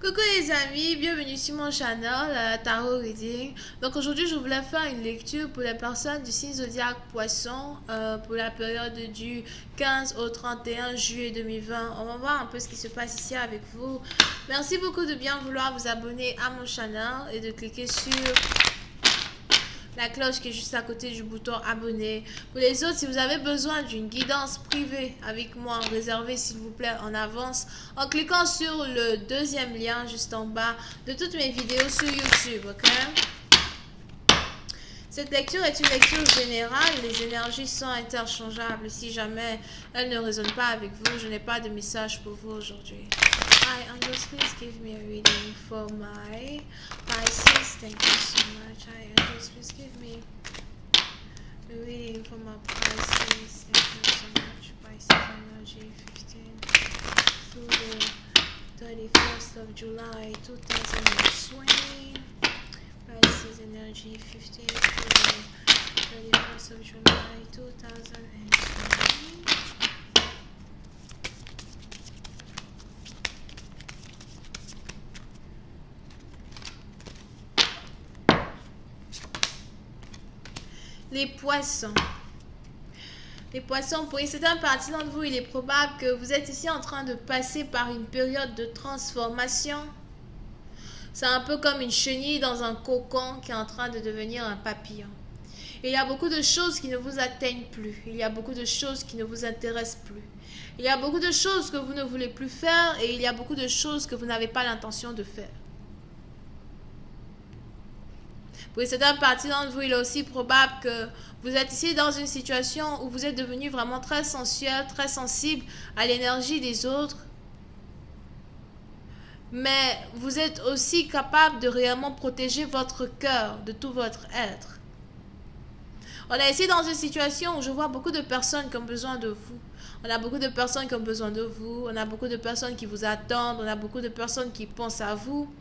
Coucou les amis, bienvenue sur mon channel Tarot Reading. Donc aujourd'hui je voulais faire une lecture pour les personnes du signe zodiaque Poisson pour la période du 15 au 31 juillet 2020. On va voir un peu ce qui se passe ici avec vous. Merci beaucoup de bien vouloir vous abonner à mon channel et de cliquer sur la cloche qui est juste à côté du bouton abonner. Pour les autres, si vous avez besoin d'une guidance privée avec moi, réservez s'il vous plaît en avance en cliquant sur le deuxième lien juste en bas de toutes mes vidéos sur YouTube, ok? Cette lecture est une lecture générale, les énergies sont interchangeables. Si jamais elles ne résonnent pas avec vous, je n'ai pas de message pour vous aujourd'hui. Hi, Angels, please give me a reading for my Pisces. Thank you so much. Hi, Angels, please give me a reading for my Pisces. Thank you so much. Pisces energy 15 through the 31st of July 2020. Pisces energy 15 through the 31st of July 2020. Les poissons. Les poissons, pour une certaine partie d'entre vous, il est probable que vous êtes ici en train de passer par une période de transformation. C'est un peu comme une chenille dans un cocon qui est en train de devenir un papillon. Et il y a beaucoup de choses qui ne vous atteignent plus. Il y a beaucoup de choses qui ne vous intéressent plus. Il y a beaucoup de choses que vous ne voulez plus faire et il y a beaucoup de choses que vous n'avez pas l'intention de faire. Pour certaines parties d'entre vous, il est aussi probable que vous êtes ici dans une situation où vous êtes devenu vraiment très sensuel, très sensible à l'énergie des autres. Mais vous êtes aussi capable de réellement protéger votre cœur de tout votre être. On est ici dans une situation où je vois beaucoup de personnes qui ont besoin de vous. On a beaucoup de personnes qui ont besoin de vous. On a beaucoup de personnes qui vous attendent. On a beaucoup de personnes qui pensent à vous.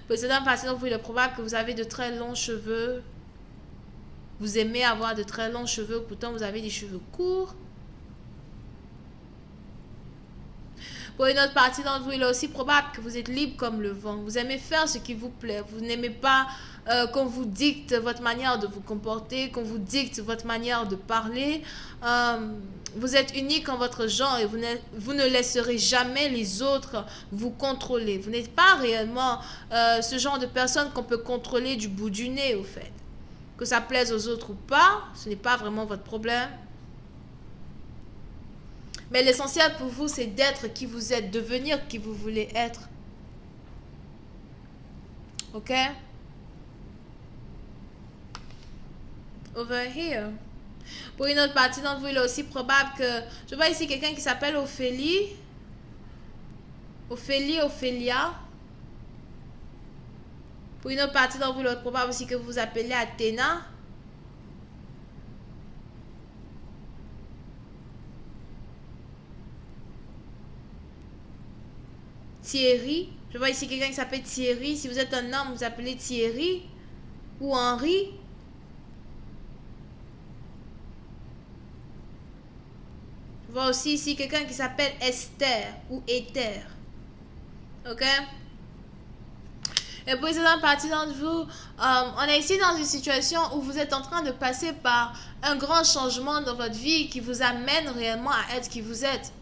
Pour certaines parties d'entre vous, il est probable que vous avez de très longs cheveux. Vous aimez avoir de très longs cheveux, pourtant vous avez des cheveux courts. Pour une autre partie d'entre vous, il est aussi probable que vous êtes libre comme le vent. Vous aimez faire ce qui vous plaît. Vous n'aimez pas qu'on vous dicte votre manière de vous comporter, qu'on vous dicte votre manière de parler. Vous êtes unique en votre genre et vous ne laisserez jamais les autres vous contrôler. Vous n'êtes pas réellement ce genre de personne qu'on peut contrôler du bout du nez, au fait. Que ça plaise aux autres ou pas, ce n'est pas vraiment votre problème. Mais l'essentiel pour vous, c'est d'être qui vous êtes, devenir qui vous voulez être. Ok? Over here. Pour une autre partie d'entre vous, il est aussi probable que... Je vois ici quelqu'un qui s'appelle Ophélie. Ophélia. Pour une autre partie d'entre vous, il est probable aussi que vous vous appelez Athéna. Thierry. Je vois ici quelqu'un qui s'appelle Thierry. Si vous êtes un homme, vous vous appelez Thierry ou Henri. Je vois aussi ici quelqu'un qui s'appelle Esther ou Éther. Ok? Et pour certaines parties d'entre vous, on est ici dans une situation où vous êtes en train de passer par un grand changement dans votre vie qui vous amène réellement à être qui vous êtes.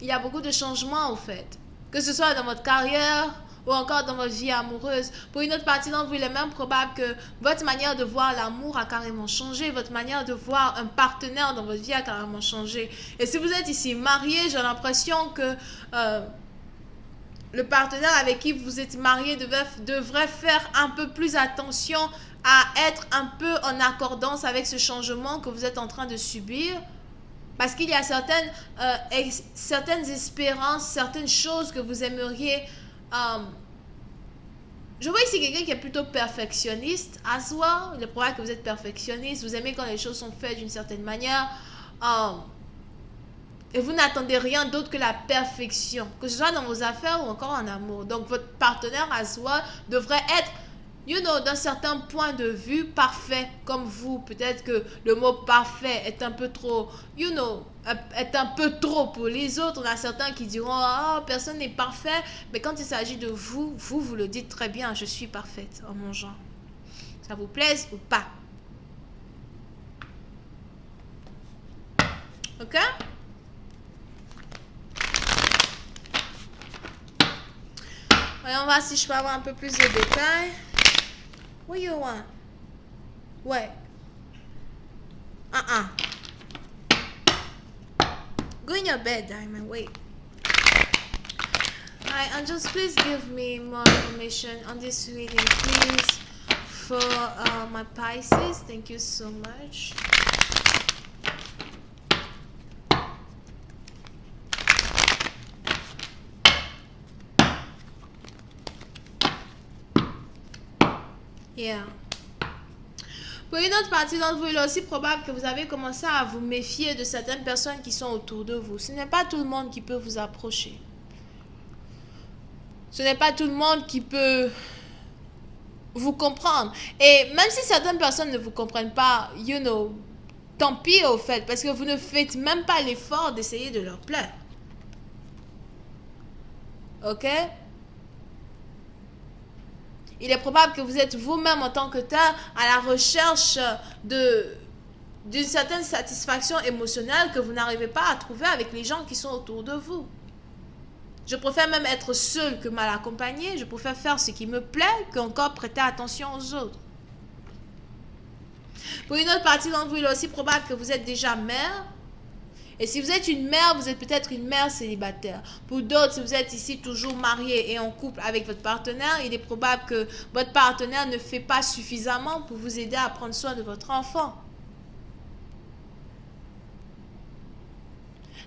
Il y a beaucoup de changements, au fait. Que ce soit dans votre carrière ou encore dans votre vie amoureuse. Pour une autre partie d'entre vous, il est même probable que votre manière de voir l'amour a carrément changé. Votre manière de voir un partenaire dans votre vie a carrément changé. Et si vous êtes ici marié, j'ai l'impression que le partenaire avec qui vous êtes marié devrait faire un peu plus attention à être un peu en accordance avec ce changement que vous êtes en train de subir. Parce qu'il y a certaines espérances, certaines choses que vous aimeriez. Je vois ici quelqu'un qui est plutôt perfectionniste. As well, il est probable que vous êtes perfectionniste. Vous aimez quand les choses sont faites d'une certaine manière. Et vous n'attendez rien d'autre que la perfection. Que ce soit dans vos affaires ou encore en amour. Donc votre partenaire as well devrait être d'un certain point de vue, parfait comme vous. Peut-être que le mot parfait est un peu trop, est un peu trop pour les autres. Il y en a certains qui diront, oh, personne n'est parfait. Mais quand il s'agit de vous, vous le dites très bien, je suis parfaite en mon genre. Ça vous plaise ou pas? Ok? Voyons voir si je peux avoir un peu plus de détails. What you want? Ouais. Go in your bed, Diamond. Wait. Alright, and just please give me more information on this reading, please, for my Pisces. Thank you so much. Yeah. Pour une autre partie d'entre vous, il est aussi probable que vous avez commencé à vous méfier de certaines personnes qui sont autour de vous. Ce n'est pas tout le monde qui peut vous approcher. Ce n'est pas tout le monde qui peut vous comprendre. Et même si certaines personnes ne vous comprennent pas, tant pis au fait, parce que vous ne faites même pas l'effort d'essayer de leur plaire. Ok? Il est probable que vous êtes vous-même en tant que tel à la recherche d'une certaine satisfaction émotionnelle que vous n'arrivez pas à trouver avec les gens qui sont autour de vous. Je préfère même être seul que mal accompagné. Je préfère faire ce qui me plaît qu'encore prêter attention aux autres. Pour une autre partie d'entre vous, il est aussi probable que vous êtes déjà mère. Et si vous êtes une mère, vous êtes peut-être une mère célibataire. Pour d'autres, si vous êtes ici toujours marié et en couple avec votre partenaire, il est probable que votre partenaire ne fait pas suffisamment pour vous aider à prendre soin de votre enfant.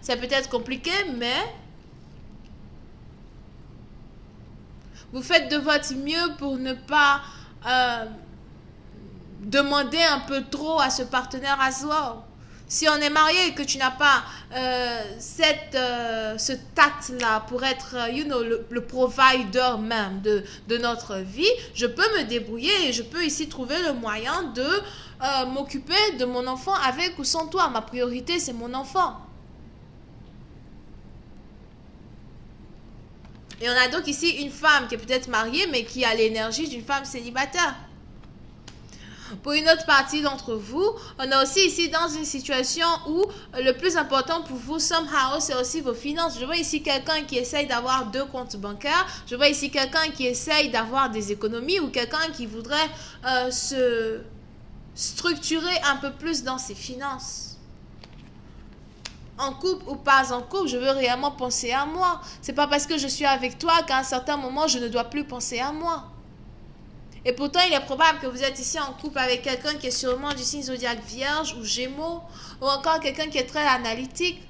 Ça peut être compliqué, mais vous faites de votre mieux pour ne pas demander un peu trop à ce partenaire à soi. Si on est marié et que tu n'as pas ce tact-là pour être, le provider même de notre vie, je peux me débrouiller et je peux ici trouver le moyen de m'occuper de mon enfant avec ou sans toi. Ma priorité, c'est mon enfant. Et on a donc ici une femme qui est peut-être mariée, mais qui a l'énergie d'une femme célibataire. Pour une autre partie d'entre vous, on est aussi ici dans une situation où le plus important pour vous, somehow, c'est aussi vos finances. Je vois ici quelqu'un qui essaye d'avoir 2 comptes bancaires. Je vois ici quelqu'un qui essaye d'avoir des économies ou quelqu'un qui voudrait se structurer un peu plus dans ses finances. En couple ou pas en couple, je veux réellement penser à moi. C'est pas parce que je suis avec toi qu'à un certain moment, je ne dois plus penser à moi. Et pourtant, il est probable que vous êtes ici en couple avec quelqu'un qui est sûrement du signe zodiaque Vierge ou Gémeaux, ou encore quelqu'un qui est très analytique,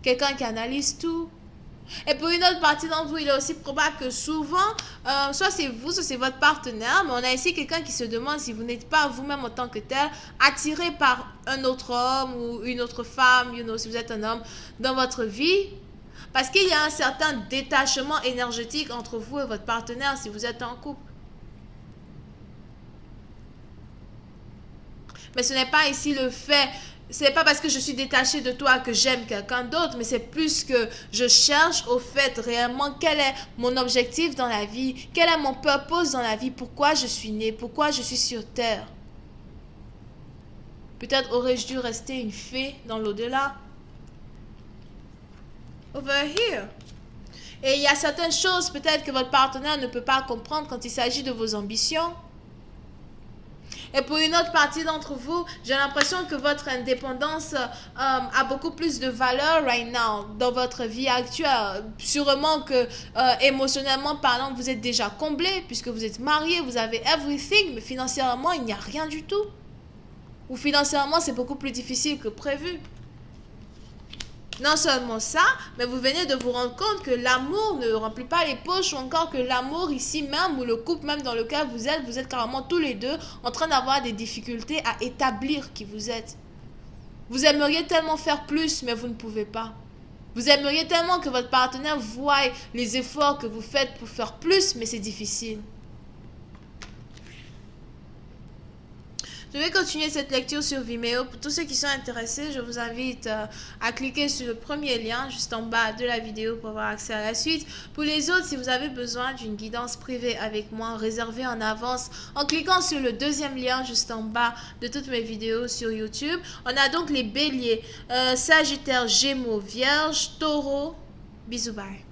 quelqu'un qui analyse tout. Et pour une autre partie d'entre vous, il est aussi probable que souvent, soit c'est vous, soit c'est votre partenaire, mais on a ici quelqu'un qui se demande si vous n'êtes pas vous-même en tant que tel attiré par un autre homme ou une autre femme, si vous êtes un homme dans votre vie. Parce qu'il y a un certain détachement énergétique entre vous et votre partenaire si vous êtes en couple. Mais ce n'est pas ici le fait, ce n'est pas parce que je suis détachée de toi que j'aime quelqu'un d'autre, mais c'est plus que je cherche au fait réellement quel est mon objectif dans la vie, quel est mon purpose dans la vie, pourquoi je suis née, pourquoi je suis sur terre. Peut-être aurais-je dû rester une fée dans l'au-delà. Over here. Et il y a certaines choses peut-être que votre partenaire ne peut pas comprendre quand il s'agit de vos ambitions. Et pour une autre partie d'entre vous, j'ai l'impression que votre indépendance a beaucoup plus de valeur right now dans votre vie actuelle. Sûrement que émotionnellement parlant, vous êtes déjà comblé puisque vous êtes marié, vous avez everything, mais financièrement, il n'y a rien du tout. Ou financièrement, c'est beaucoup plus difficile que prévu. Non seulement ça, mais vous venez de vous rendre compte que l'amour ne remplit pas les poches, ou encore que l'amour ici même, ou le couple même dans lequel vous êtes carrément tous les deux en train d'avoir des difficultés à établir qui vous êtes. Vous aimeriez tellement faire plus, mais vous ne pouvez pas. Vous aimeriez tellement que votre partenaire voie les efforts que vous faites pour faire plus, mais c'est difficile. Je vais continuer cette lecture sur Vimeo. Pour tous ceux qui sont intéressés, je vous invite à cliquer sur le premier lien juste en bas de la vidéo pour avoir accès à la suite. Pour les autres, si vous avez besoin d'une guidance privée avec moi, réservée en avance en cliquant sur le deuxième lien juste en bas de toutes mes vidéos sur YouTube. On a donc les béliers, Sagittaire, Gémeaux, Vierge, Taureau. Bisous, bye.